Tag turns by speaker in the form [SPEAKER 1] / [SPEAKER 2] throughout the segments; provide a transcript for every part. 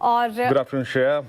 [SPEAKER 1] और
[SPEAKER 2] good afternoon Shreya.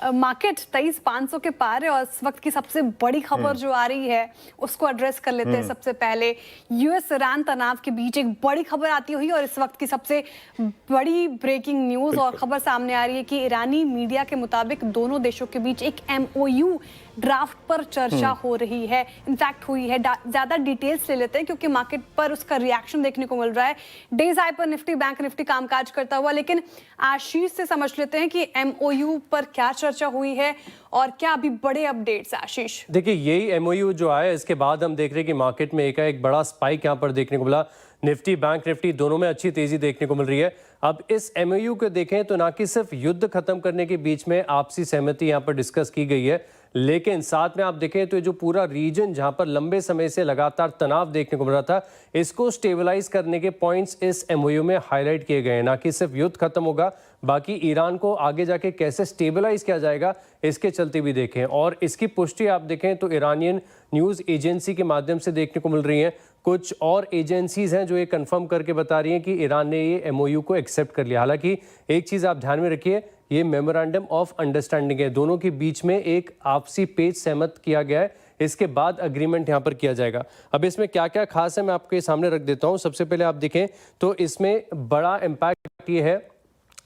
[SPEAKER 1] Market 23,500 के पार है और इस वक्त की सबसे बड़ी खबर जो आ रही है उसको एड्रेस कर लेते हैं। सबसे पहले यूएस ईरान तनाव के बीच एक बड़ी खबर आती हुई और इस वक्त की सबसे बड़ी ब्रेकिंग न्यूज और खबर सामने आ रही है कि ईरानी मीडिया के मुताबिक दोनों देशों के बीच एक एमओयू ड्राफ्ट पर चर्चा हो रही है, इनफैक्ट हुई है। ज्यादा डिटेल्स ले लेते हैं क्योंकि मार्केट पर उसका रिएक्शन देखने को मिल रहा है। डेज हाई पर निफ्टी बैंक निफ्टी कामकाज करता हुआ, लेकिन आशीष से समझ लेते हैं कि एमओयू पर क्या चर्चा हुई है और क्या अभी बड़े अपडेट्स। आशीष
[SPEAKER 3] देखिए, यही एमओयू जो आया इसके बाद हम देख रहे हैं कि मार्केट में एक बड़ा स्पाइक यहाँ पर देखने को मिला। निफ्टी बैंक निफ्टी दोनों में अच्छी तेजी देखने को मिल रही है। अब इस एमओयू को देखें तो ना कि सिर्फ युद्ध खत्म करने के बीच में आपसी सहमति यहाँ पर डिस्कस की गई है, लेकिन साथ में आप देखें तो ये जो पूरा रीजन जहां पर लंबे समय से लगातार तनाव देखने को मिल रहा था, इसको स्टेबलाइज करने के पॉइंट्स इस एमओयू में हाईलाइट किए गए हैं। ना कि सिर्फ युद्ध खत्म होगा, बाकी ईरान को आगे जाके कैसे स्टेबलाइज किया जाएगा इसके चलते भी देखें। और इसकी पुष्टि आप देखें तो ईरानियन न्यूज़ एजेंसी के माध्यम से देखने को मिल रही है। कुछ और एजेंसीज हैं जो ये कंफर्म करके बता रही हैं कि ईरान ने ये एमओयू को एक्सेप्ट कर लिया। हालांकि एक चीज़ आप ध्यान में रखिए, ये मेमोरेंडम ऑफ अंडरस्टैंडिंग है, दोनों के बीच में एक आपसी पेज सहमत किया गया है, इसके बाद अग्रीमेंट यहाँ पर किया जाएगा। अब इसमें क्या क्या खास है मैं आपके सामने रख देता हूँ। सबसे पहले आप देखें तो इसमें बड़ा इम्पैक्ट ये है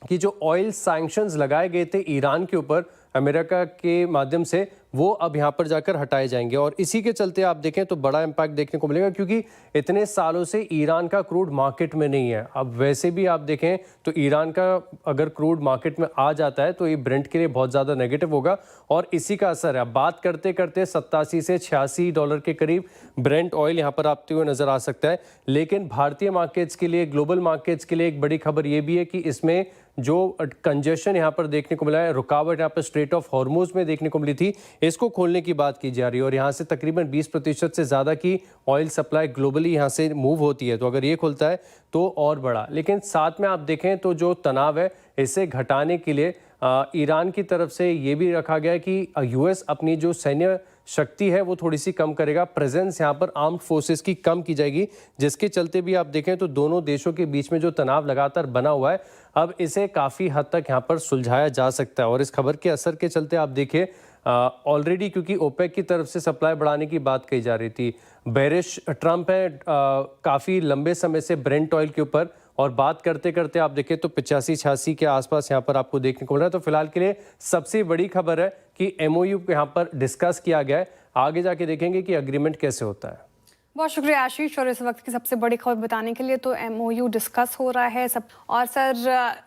[SPEAKER 3] कि जो ऑयल सैंक्शंस लगाए गए थे ईरान के ऊपर अमेरिका के माध्यम से, वो अब यहाँ पर जाकर हटाए जाएंगे। और इसी के चलते आप देखें तो बड़ा इम्पैक्ट देखने को मिलेगा, क्योंकि इतने सालों से ईरान का क्रूड मार्केट में नहीं है। अब वैसे भी आप देखें तो ईरान का अगर क्रूड मार्केट में आ जाता है तो ये ब्रेंट के लिए बहुत ज़्यादा नेगेटिव होगा और इसी का असर है। अब बात करते करते 87 से 86 डॉलर के करीब ब्रेंट ऑयल यहाँ पर आते हुए नजर आ सकता है। लेकिन भारतीय मार्केट्स के लिए, ग्लोबल मार्केट्स के लिए एक बड़ी खबर ये भी है कि इसमें जो कंजेशन यहाँ पर देखने को मिला है, रुकावट यहाँ पर स्ट्रेट ऑफ हॉर्मुज में देखने को मिली थी, इसको खोलने की बात की जा रही है। और यहाँ से तकरीबन 20% से ज़्यादा की ऑयल सप्लाई ग्लोबली यहाँ से मूव होती है, तो अगर ये खुलता है तो और बड़ा। लेकिन साथ में आप देखें तो जो तनाव है इसे घटाने के लिए ईरान की तरफ से ये भी रखा गया है कि यूएस अपनी जो सैन्य शक्ति है वो थोड़ी सी कम करेगा, प्रेजेंस यहाँ पर आर्म्ड फोर्सेस की कम की जाएगी, जिसके चलते भी आप देखें तो दोनों देशों के बीच में जो तनाव लगातार बना हुआ है अब इसे काफ़ी हद तक यहाँ पर सुलझाया जा सकता है। और इस खबर के असर के चलते आप देखिए ऑलरेडी, क्योंकि ओपेक की तरफ से सप्लाई बढ़ाने की बात कही जा रही थी, बेरिश ट्रंप है काफ़ी लंबे समय से ब्रेंट ऑयल के ऊपर, और बात करते करते आप देखें तो 85-86 के आसपास यहाँ पर आपको देखने को मिल रहा है। तो फिलहाल के लिए सबसे बड़ी खबर है कि एमओयू यहाँ पर डिस्कस किया गया है, आगे जाके देखेंगे कि अग्रीमेंट कैसे होता है।
[SPEAKER 1] बहुत शुक्रिया आशीष, और इस वक्त की सबसे बड़ी खबर बताने के लिए। तो एमओयू डिस्कस हो रहा है सब, और सर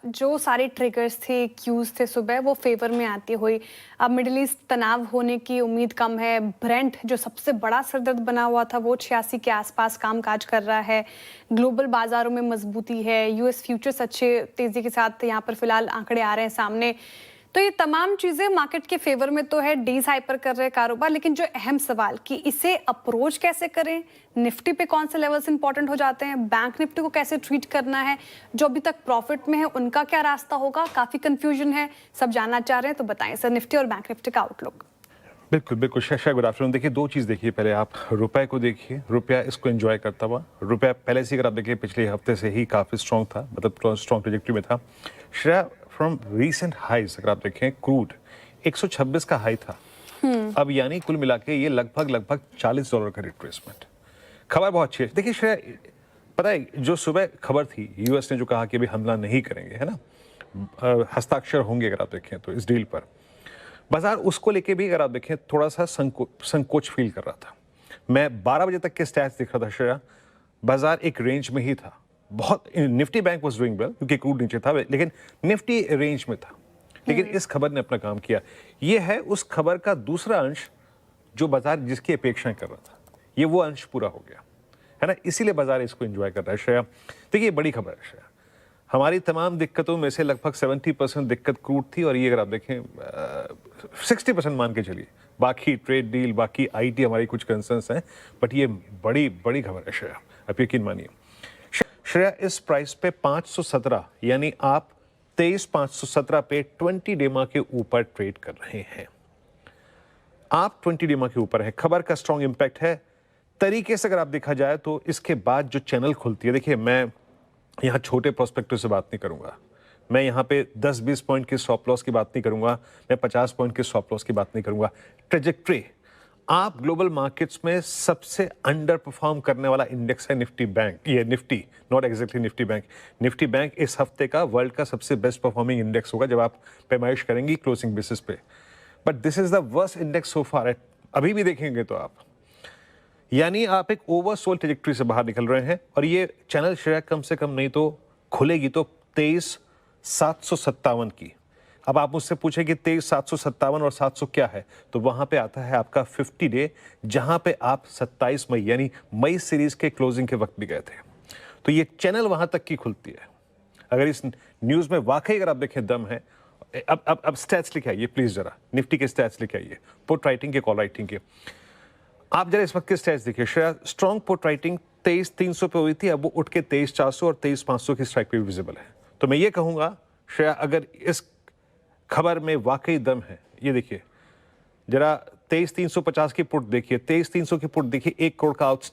[SPEAKER 1] जो सारे ट्रिगर्स थे, क्यूज थे सुबह, वो फेवर में आती हुई अब मिडिल ईस्ट तनाव होने की उम्मीद कम है। ब्रेंट जो सबसे बड़ा सरदर्द बना हुआ था वो 86 के आसपास कामकाज कर रहा है। ग्लोबल बाजारों में मजबूती है, यूएस फ्यूचर्स अच्छे तेजी के साथ यहाँ पर फिलहाल आंकड़े आ रहे हैं सामने। तो ये तमाम चीजें मार्केट के फेवर में तो है, डीज हाइपर कर रहे कारोबार, लेकिन जो अहम सवाल कि इसे अप्रोच कैसे करें, निफ्टी पे कौन से लेवल्स इंपॉर्टेंट हो जाते हैं, बैंक निफ्टी को कैसे ट्रीट करना है, जो अभी तक प्रॉफिट में है उनका क्या रास्ता होगा, काफी कंफ्यूजन है, सब जानना चाह रहे हैं। तो बताएं सर, निफ्टी और बैंक निफ्टी का आउटलुक।
[SPEAKER 2] बिल्कुल बिल्कुल शशा, गुड आफ्टरनून। देखिए, दो चीज़ देखिए, पहले आप रुपए को देखिए, रुपया इसको एंजॉय करता हुआ, रुपया पहले से अगर आप देखिए पिछले हफ्ते से ही काफ़ी स्ट्रॉन्ग था, मतलब स्ट्रॉन्ग ट्रेजेक्टरी में था। श्रेया, फ्रॉम रीसेंट हाइज अगर आप देखें, क्रूड 126 का हाई था, अब यानी कुल मिला के ये लगभग $40 का रिट्रेसमेंट। खबर बहुत अच्छी है। देखिए श्रेया, पता है जो सुबह खबर थी, यूएस ने जो कहा कि अभी हमला नहीं करेंगे, है ना, हस्ताक्षर होंगे अगर आप देखें तो इस डील पर, बाजार उसको लेके भी अगर आप देखें थोड़ा सा संकोच फील कर रहा था। मैं 12 बजे तक के स्टैट्स दिख रहा था श्रेया, बाजार एक रेंज में ही था। बहुत Nifty bank was doing well क्योंकि क्रूड नीचे था, लेकिन निफ्टी रेंज में था। लेकिन इस खबर ने अपना काम किया। ये है उस खबर का दूसरा अंश जो बाजार जिसकी अपेक्षाएं कर रहा था, ये वो अंश पूरा हो गया, है ना, इसीलिए बाजार इसको एंजॉय कर रहा है। श्रेया, देखिए बड़ी खबर है श्रेया, हमारी तमाम दिक्कतों में से लगभग 70% दिक्कत क्रूड थी, और ये अगर आप देखें 60% मान के चलिए बाकी ट्रेड डील, बाकी आईटी हमारी कुछ कंसर्न्स हैं, बट ये बड़ी बड़ी खबर है श्रेया, आप यकीन मानिए। श्रेया, इस प्राइस पे 517 यानी आप 23,517 पे 20 डेमा के ऊपर ट्रेड कर रहे हैं। आप 20 डेमा के ऊपर है, खबर का स्ट्रॉन्ग इंपैक्ट है। तरीके से अगर आप देखा जाए तो इसके बाद जो चैनल खुलती है, देखिए मैं यहाँ छोटे प्रोस्पेक्टिव से बात नहीं करूंगा, मैं यहाँ पे 10-20 पॉइंट की स्टॉप लॉस की बात नहीं करूंगा, मैं 50 पॉइंट की स्टॉप लॉस की बात नहीं करूंगा। ट्रेजेक्ट्री, आप ग्लोबल मार्केट्स में सबसे अंडर परफॉर्म करने वाला इंडेक्स है निफ्टी बैंक, ये Nifty, not exactly Nifty bank. Nifty bank इस हफ्ते का वर्ल्ड का सबसे बेस्ट परफॉर्मिंग इंडेक्स होगा जब आप पैमाइश करेंगी क्लोजिंग बेसिस पे। But this is the worst index so far, अभी भी देखेंगे तो आप, यानी आप एक ओवरसोल्ड ट्रेजेक्ट्री से बाहर निकल रहे हैं। और ये चैनल शेयर कम से कम नहीं तो खुलेगी तो 23,757 की। अब आप मुझसे पूछे कि 23,757 और 700 क्या है, तो वहां पे आता है आपका 50 डे, जहां पे आप 27 मई यानी मई सीरीज के क्लोजिंग के वक्त भी गए थे। तो ये चैनल वहां तक की खुलती है। अगर इस न्यूज में वाकई अगर आप देखें दम है, अब स्टैट्स लिखे आइए प्लीज, जरा निफ्टी के स्टैट्स लिखे आइए, पुट राइटिंग के, कॉल राइटिंग के। आप जरा इस वक्त के स्टैट्स देखिए, स्ट्रॉन्ग पुट राइटिंग 23,300 पे हुई थी, अब वो उठ के 23,400 और 23,500 की स्ट्राइक पे विजिबल है। तो मैं ये कहूंगा श्रेया, अगर इस खबर में वाकई दम है, ये देखिए जरा 23,350 की पुट देखिए, 23,300 की पुट देखिए, 1 करोड़ का आउट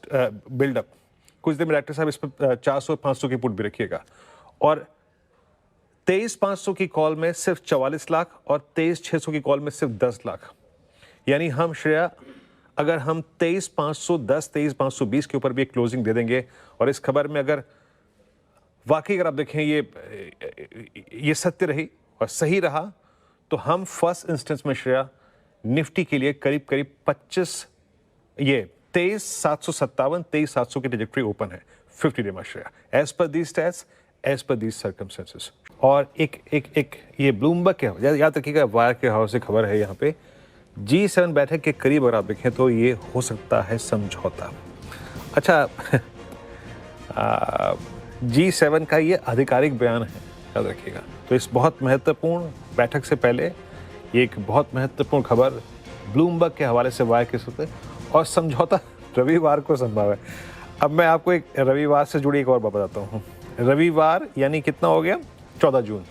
[SPEAKER 2] बिल्डअप। कुछ दिन में डायरेक्टर साहब इस पर 400-500 की पुट भी रखिएगा। और 23,500 की कॉल में सिर्फ 44 लाख और 23,600 की कॉल में सिर्फ 10 लाख। यानी हम श्रेया, अगर हम 23,510, 23,520 के ऊपर भी एक क्लोजिंग दे देंगे, और इस खबर में अगर वाकई अगर आप देखें ये सत्य रही और सही रहा, तो हम फर्स्ट इंस्टेंस में श्रेया निफ्टी के लिए करीब करीब 23,757, 23,700 की ट्रेजेक्ट्री ओपन है 50 डे में Shreya, as per these stats, as per these circumstances. और एक ये ब्लूमबर्ग के, याद रखिएगा, वायर के हवाले से खबर है यहाँ पे, G7 बैठक के करीब अगर आप देखें तो ये हो सकता है समझौता। अच्छा G7 का ये आधिकारिक बयान है, याद रखिएगा। तो इस बहुत महत्वपूर्ण बैठक से पहले ये एक बहुत महत्वपूर्ण खबर ब्लूमबर्ग के हवाले से वायर के सूत्र, और समझौता रविवार को संभव है। अब मैं आपको एक रविवार से जुड़ी एक और बात बताता हूँ। रविवार यानी कितना हो गया, 14 जून।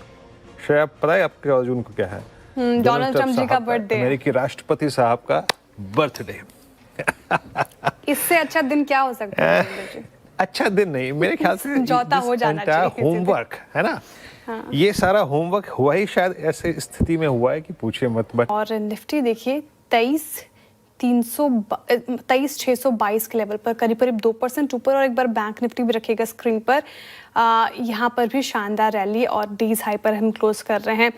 [SPEAKER 2] श्रेया, पता है आपको 14 जून को क्या है?
[SPEAKER 1] डोनाल्ड ट्रम्प जी का बर्थडे,
[SPEAKER 2] अमेरिकी राष्ट्रपति साहब का बर्थडे।
[SPEAKER 1] इससे अच्छा दिन क्या हो सकता है?
[SPEAKER 2] अच्छा दिन नहीं, मेरे ख्याल से
[SPEAKER 1] समझौता हो जाना चाहिए।
[SPEAKER 2] होमवर्क है ना। हाँ। ये सारा होमवर्क हुआ ही शायद ऐसे स्थिति में हुआ है कि पूछिए मत।
[SPEAKER 1] और निफ्टी देखिए 23,622 के लेवल पर करीब करीब 2% ऊपर, और एक बार बैंक निफ्टी भी रखिएगा स्क्रीन पर। यहाँ पर भी शानदार रैली और डीज हाई पर हम क्लोज कर रहे हैं।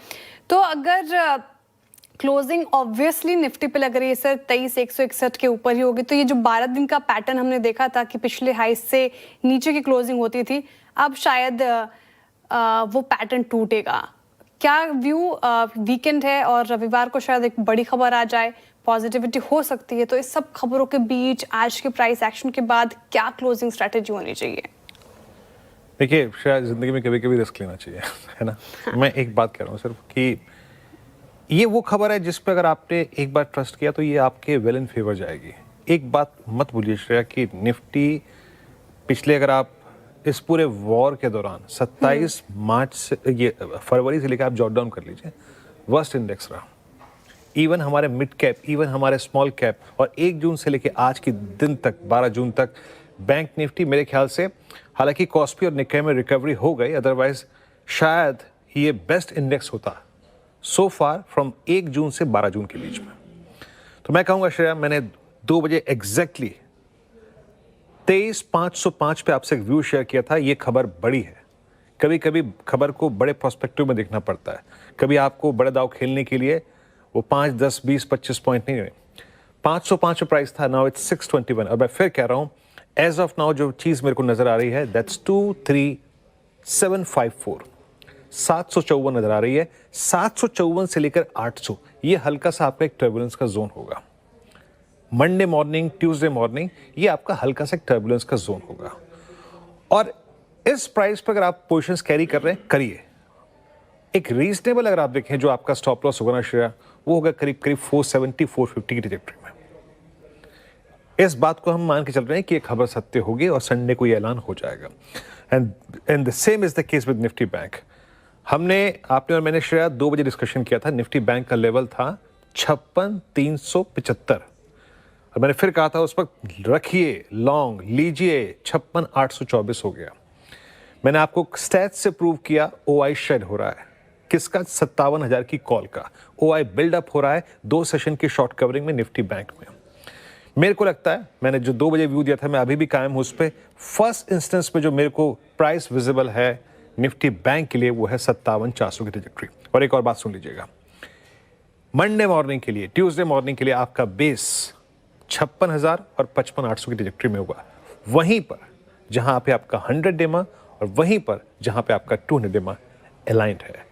[SPEAKER 1] तो अगर क्लोजिंग ऑब्वियसली निफ्टी पे लग रही है सर 23,161 के ऊपर ही होगी, तो ये जो 12 दिन का पैटर्न हमने देखा था कि पिछले हाई से नीचे की क्लोजिंग होती थी, अब शायद वो पैटर्न टूटेगा। क्या व्यू, वीकेंड है और रविवार को शायद एक बड़ी खबर आ जाए, पॉजिटिविटी हो सकती है, तो इस सब खबरों के बीच आज के प्राइस एक्शन के बाद क्या क्लोजिंग स्ट्रेटेजी होनी चाहिए?
[SPEAKER 2] देखिए शायद जिंदगी में कभी कभी रिस्क लेना चाहिए, है ना। मैं एक बात कह रहा हूँ सिर्फ कि ये वो खबर है जिस पे अगर आपने एक बार ट्रस्ट किया तो ये आपके वेल इन फेवर जाएगी। एक बात मत भूलिए श्रेया कि निफ्टी पिछले, अगर आप इस पूरे वॉर के दौरान 27 मार्च से, ये फरवरी से लेकर आप जॉट डाउन कर लीजिए, वर्स्ट इंडेक्स रहा। इवन हमारे मिड कैप, इवन हमारे स्मॉल कैप, और 1 जून से लेकर आज के दिन तक 12 जून तक बैंक निफ्टी मेरे ख्याल से, हालांकि कॉस्पी और निक्के में रिकवरी हो गई, अदरवाइज शायद ये बेस्ट इंडेक्स होता सो फार फ्रॉम 1 जून से 12 जून के बीच में। तो मैं कहूँगा श्रेया, मैंने 2 बजे एग्जैक्टली 23,505 पे आपसे एक व्यू शेयर किया था। ये खबर बड़ी है, कभी कभी खबर को बड़े प्रोस्पेक्टिव में देखना पड़ता है। कभी आपको बड़े दाव खेलने के लिए वो 5, 10, 20, 25 पॉइंट नहीं, 505 प्राइस था, नाउ इट्स 621। अब मैं फिर कह रहा हूँ, एज ऑफ नाउ जो चीज़ मेरे को नजर आ रही है दैट्स 23,754, 754 नजर आ रही है। 754 से लेकर 800, ये हल्का सा आपका एक टर्बुलेंस का जोन होगा। मंडे मॉर्निंग, ट्यूसडे मॉर्निंग, ये आपका हल्का सा टर्बुलेंस का जोन होगा। और इस प्राइस पर अगर आप पोजीशंस कैरी कर रहे हैं, करिए। एक रीजनेबल अगर आप देखें जो आपका स्टॉप लॉस होगा ना श्रेया, वो होगा करीब करीब 470, 450 की ट्रैजेक्टरी में। इस बात को हम मान के चल रहे हैं कि ये खबर सत्य होगी और संडे को ये ऐलान हो जाएगा। And the same is the case with Nifty bank. आपने और मैंने श्रेया 2 बजे डिस्कशन किया था, निफ्टी बैंक का लेवल था 56,375, और मैंने फिर कहा था उस वक्त रखिए लॉन्ग लीजिए, 56,824 हो गया। मैंने आपको स्टैट से प्रूव किया OI शेड हो रहा है, किसका 57,000 की कॉल का OI बिल्डअप हो रहा है 2 सेशन की शॉर्ट कवरिंग में निफ्टी बैंक में। मेरे को लगता है मैंने जो 2 बजे व्यू दिया था मैं अभी भी कायम हूं उस पर। फर्स्ट इंस्टेंस पे जो मेरे को प्राइस विजिबल है निफ्टी बैंक के लिए वो है 57,400 की ट्रैजेक्टरी। और एक और बात सुन लीजिएगा, मंडे मॉर्निंग के लिए, ट्यूसडे मॉर्निंग के लिए आपका बेस 56,000 और 55,800 की ट्रैजेक्टरी में होगा, वहीं पर जहां पे आपका 100 डेमा और वहीं पर जहां पे आपका 200 डेमा अलाइंड है।